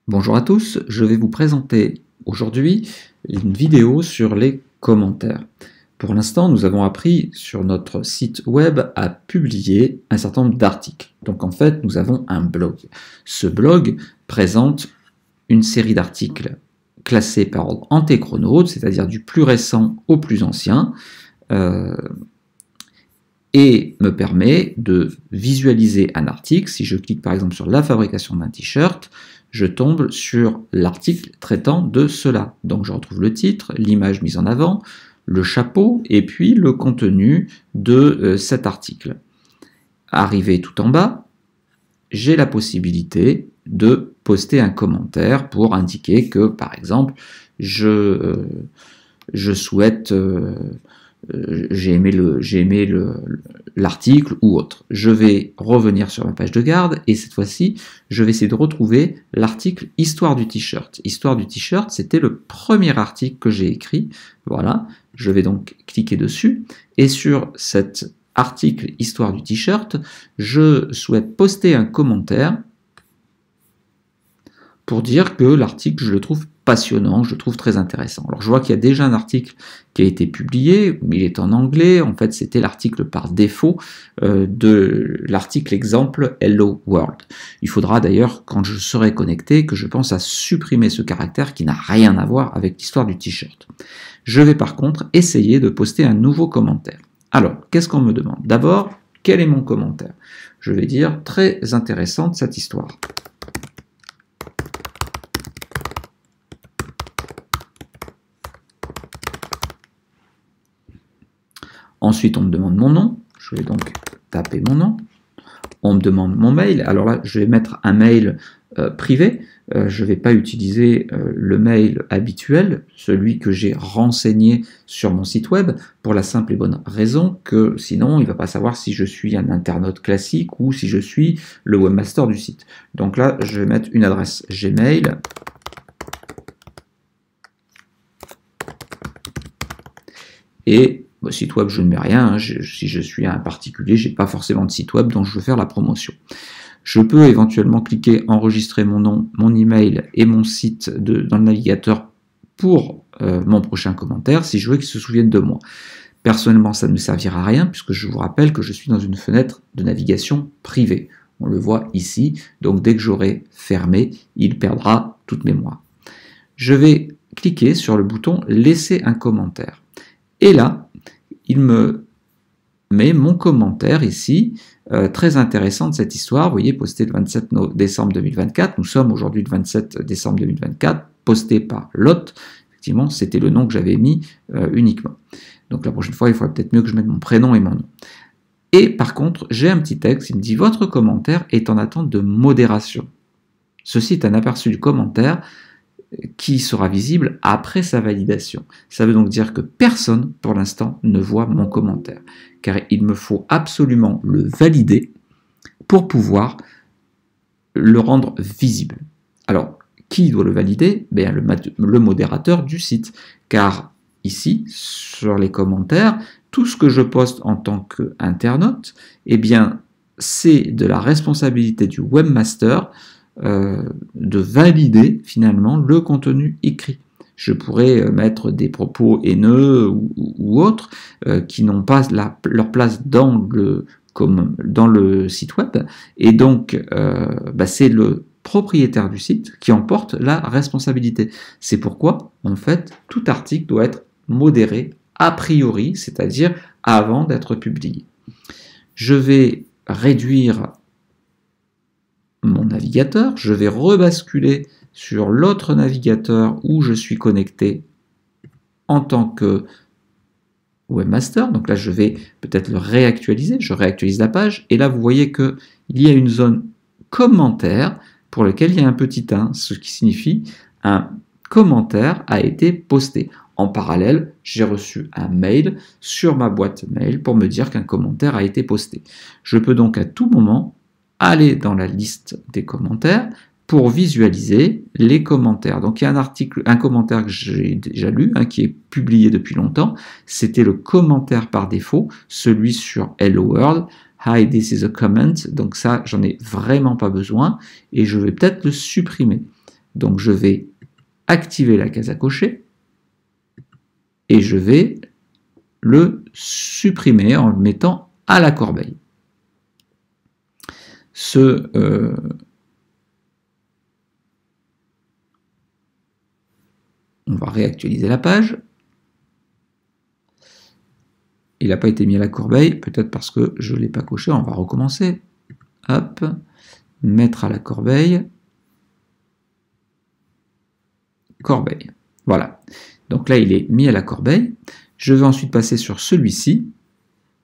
Bonjour à tous, je vais vous présenter aujourd'hui une vidéo sur les commentaires. Pour l'instant, nous avons appris sur notre site web à publier un certain nombre d'articles. Donc en fait, nous avons un blog. Ce blog présente une série d'articles classés par ordre antéchronode, c'est-à-dire du plus récent au plus ancien, et me permet de visualiser un article. Si je clique par exemple sur la fabrication d'un t-shirt, je tombe sur l'article traitant de cela. Donc je retrouve le titre, l'image mise en avant, le chapeau et puis le contenu de cet article. Arrivé tout en bas, j'ai la possibilité de poster un commentaire pour indiquer que, par exemple, je souhaite... j'ai aimé l'article ou autre. Je vais revenir sur ma page de garde et cette fois-ci, je vais essayer de retrouver l'article Histoire du t-shirt. Histoire du t-shirt, c'était le premier article que j'ai écrit. Voilà, je vais donc cliquer dessus et sur cet article Histoire du t-shirt, je souhaite poster un commentaire pour dire que l'article, je le trouve passionnant, je le trouve très intéressant. Alors je vois qu'il y a déjà un article qui a été publié, il est en anglais, en fait c'était l'article par défaut de l'article exemple Hello World. Il faudra d'ailleurs, quand je serai connecté, que je pense à supprimer ce caractère qui n'a rien à voir avec l'histoire du t-shirt. Je vais par contre essayer de poster un nouveau commentaire. Alors, qu'est-ce qu'on me demande? D'abord, quel est mon commentaire? Je vais dire très intéressante cette histoire. Ensuite, on me demande mon nom. Je vais donc taper mon nom. On me demande mon mail. Alors là, je vais mettre un mail privé. Je ne vais pas utiliser le mail habituel, celui que j'ai renseigné sur mon site web, pour la simple et bonne raison que sinon, il ne va pas savoir si je suis un internaute classique ou si je suis le webmaster du site. Donc là, je vais mettre une adresse Gmail. Et site web, je ne mets rien. Si je suis un particulier, je n'ai pas forcément de site web dont je veux faire la promotion. Je peux éventuellement cliquer enregistrer mon nom, mon email et mon site dans le navigateur pour mon prochain commentaire si je veux qu'il se souvienne de moi. Personnellement, ça ne me servira à rien puisque je vous rappelle que je suis dans une fenêtre de navigation privée. On le voit ici, donc dès que j'aurai fermé, il perdra toute mémoire. Je vais cliquer sur le bouton laisser un commentaire. Et là, il me met mon commentaire ici, très intéressant de cette histoire. Vous voyez, posté le 27 décembre 2024. Nous sommes aujourd'hui le 27 décembre 2024, posté par Lot. Effectivement, c'était le nom que j'avais mis uniquement. Donc la prochaine fois, il faudra peut-être mieux que je mette mon prénom et mon nom. Et par contre, j'ai un petit texte qui me dit « Votre commentaire est en attente de modération ». Ceci est un aperçu du commentaire qui sera visible après sa validation. Ça veut donc dire que personne, pour l'instant, ne voit mon commentaire, car il me faut absolument le valider pour pouvoir le rendre visible. Alors, qui doit le valider? Bien, le modérateur du site, car ici, sur les commentaires, tout ce que je poste en tant qu'internaute, eh bien, c'est de la responsabilité du webmaster de valider finalement le contenu écrit. Je pourrais mettre des propos haineux ou autres qui n'ont pas leur place dans le site web, et donc c'est le propriétaire du site qui en porte la responsabilité. C'est pourquoi, en fait, tout article doit être modéré a priori, c'est-à-dire avant d'être publié. Je vais réduire mon navigateur, je vais rebasculer sur l'autre navigateur où je suis connecté en tant que webmaster. Donc là, je vais peut-être le réactualiser, je réactualise la page, et là, vous voyez qu'il y a une zone commentaire pour laquelle il y a un petit 1, ce qui signifie un commentaire a été posté. En parallèle, j'ai reçu un mail sur ma boîte mail pour me dire qu'un commentaire a été posté. Je peux donc à tout moment aller dans la liste des commentaires pour visualiser les commentaires. Donc il y a un commentaire que j'ai déjà lu, qui est publié depuis longtemps. C'était le commentaire par défaut, celui sur Hello World. Hi, this is a comment. Donc ça, j'en ai vraiment pas besoin et je vais peut-être le supprimer. Donc je vais activer la case à cocher et je vais le supprimer en le mettant à la corbeille. On va réactualiser la page. Il n'a pas été mis à la corbeille, peut-être parce que je ne l'ai pas coché. On va recommencer. Hop, mettre à la corbeille. Corbeille. Voilà. Donc là, il est mis à la corbeille. Je vais ensuite passer sur celui-ci.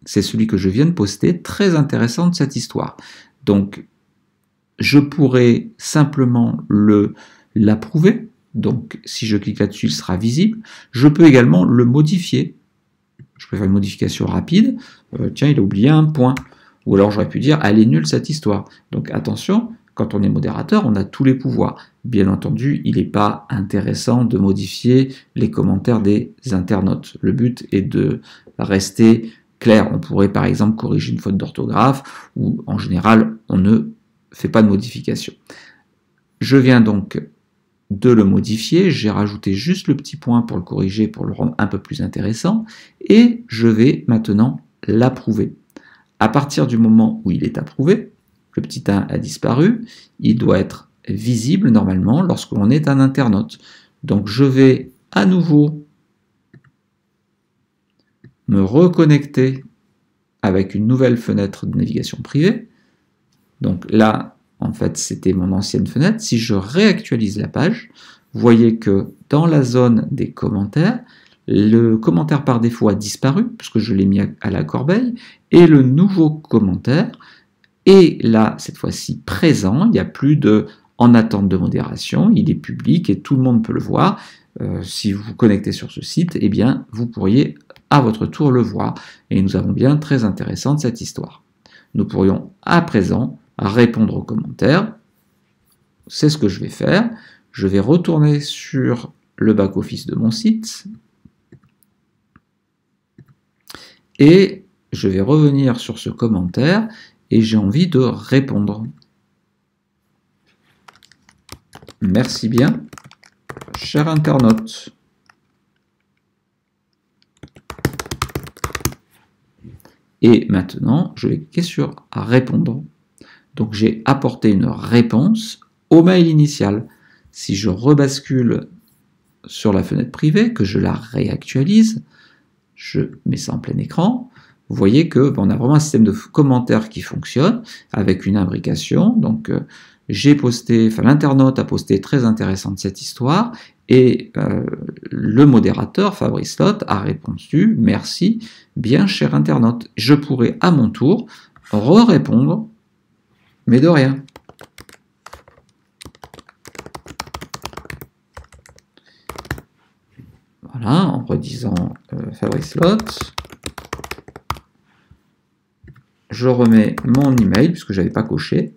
C'est celui que je viens de poster. Très intéressante cette histoire. Donc, je pourrais simplement l'approuver. Donc, si je clique là-dessus, il sera visible. Je peux également le modifier. Je peux faire une modification rapide. Tiens, il a oublié un point. Ou alors, j'aurais pu dire, elle est nulle cette histoire. Donc, attention, quand on est modérateur, on a tous les pouvoirs. Bien entendu, il n'est pas intéressant de modifier les commentaires des internautes. Le but est de rester clair. On pourrait, par exemple, corriger une faute d'orthographe, ou en général, on ne fait pas de modification. Je viens donc de le modifier, j'ai rajouté juste le petit point pour le corriger, pour le rendre un peu plus intéressant, et je vais maintenant l'approuver. À partir du moment où il est approuvé, le petit 1 a disparu, il doit être visible normalement lorsque l'on est un internaute. Donc je vais à nouveau me reconnecter avec une nouvelle fenêtre de navigation privée. Donc là, en fait, c'était mon ancienne fenêtre. Si je réactualise la page, vous voyez que dans la zone des commentaires, le commentaire par défaut a disparu, puisque je l'ai mis à la corbeille, et le nouveau commentaire est là, cette fois-ci, présent. Il n'y a plus de « en attente de modération », il est public et tout le monde peut le voir. Si vous vous connectez sur ce site, eh bien, vous pourriez à votre tour le voir. Et nous avons bien très intéressante cette histoire. Nous pourrions à présent répondre aux commentaires. C'est ce que je vais faire. Je vais retourner sur le back-office de mon site et je vais revenir sur ce commentaire et j'ai envie de répondre. Merci bien, cher internaute. Et maintenant, je vais cliquer sur « Répondre ». Donc j'ai apporté une réponse au mail initial. Si je rebascule sur la fenêtre privée, que je la réactualise, je mets ça en plein écran, vous voyez que on a vraiment un système de commentaires qui fonctionne avec une imbrication. Donc j'ai posté, enfin l'internaute a posté très intéressante cette histoire et le modérateur Fabrice Lotte a répondu merci bien cher internaute. Je pourrais à mon tour répondre mais de rien. Voilà, en redisant Fabrice Lotte. Je remets mon email, puisque je n'avais pas coché.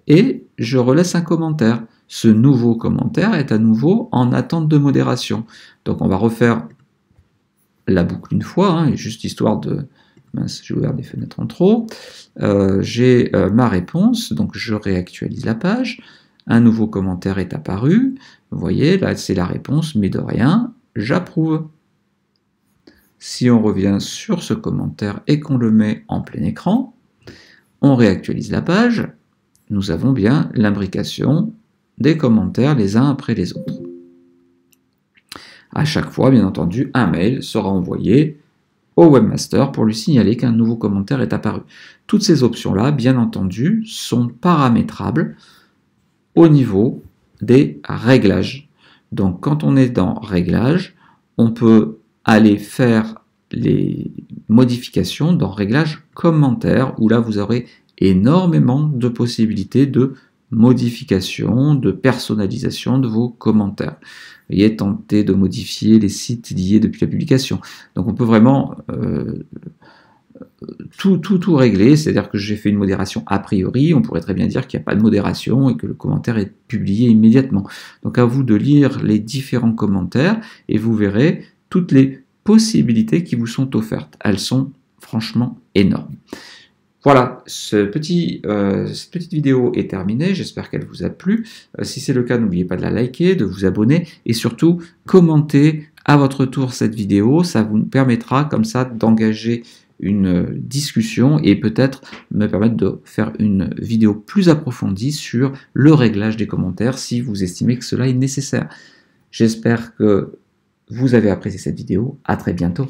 Et je relaisse un commentaire. Ce nouveau commentaire est à nouveau en attente de modération. Donc on va refaire la boucle une fois, hein, juste histoire de... Mince, j'ai ouvert des fenêtres en trop. J'ai ma réponse, donc je réactualise la page. Un nouveau commentaire est apparu. Vous voyez, là c'est la réponse, mais de rien, j'approuve. Si on revient sur ce commentaire et qu'on le met en plein écran, on réactualise la page, nous avons bien l'imbrication des commentaires les uns après les autres. À chaque fois, bien entendu, un mail sera envoyé au webmaster pour lui signaler qu'un nouveau commentaire est apparu. Toutes ces options-là, bien entendu, sont paramétrables au niveau des réglages. Donc, quand on est dans Réglages, on peut aller faire les modifications dans Réglages commentaires, où là, vous aurez énormément de possibilités de modification, de personnalisation de vos commentaires. Vous voyez, tenter de modifier les sites liés depuis la publication. Donc on peut vraiment tout régler, c'est-à-dire que j'ai fait une modération a priori, on pourrait très bien dire qu'il n'y a pas de modération et que le commentaire est publié immédiatement. Donc à vous de lire les différents commentaires et vous verrez toutes les possibilités qui vous sont offertes. Elles sont franchement énormes. Voilà, cette petite vidéo est terminée, j'espère qu'elle vous a plu. Si c'est le cas, n'oubliez pas de la liker, de vous abonner et surtout commenter à votre tour cette vidéo, ça vous permettra comme ça d'engager une discussion et peut-être me permettre de faire une vidéo plus approfondie sur le réglage des commentaires si vous estimez que cela est nécessaire. J'espère que vous avez apprécié cette vidéo, à très bientôt.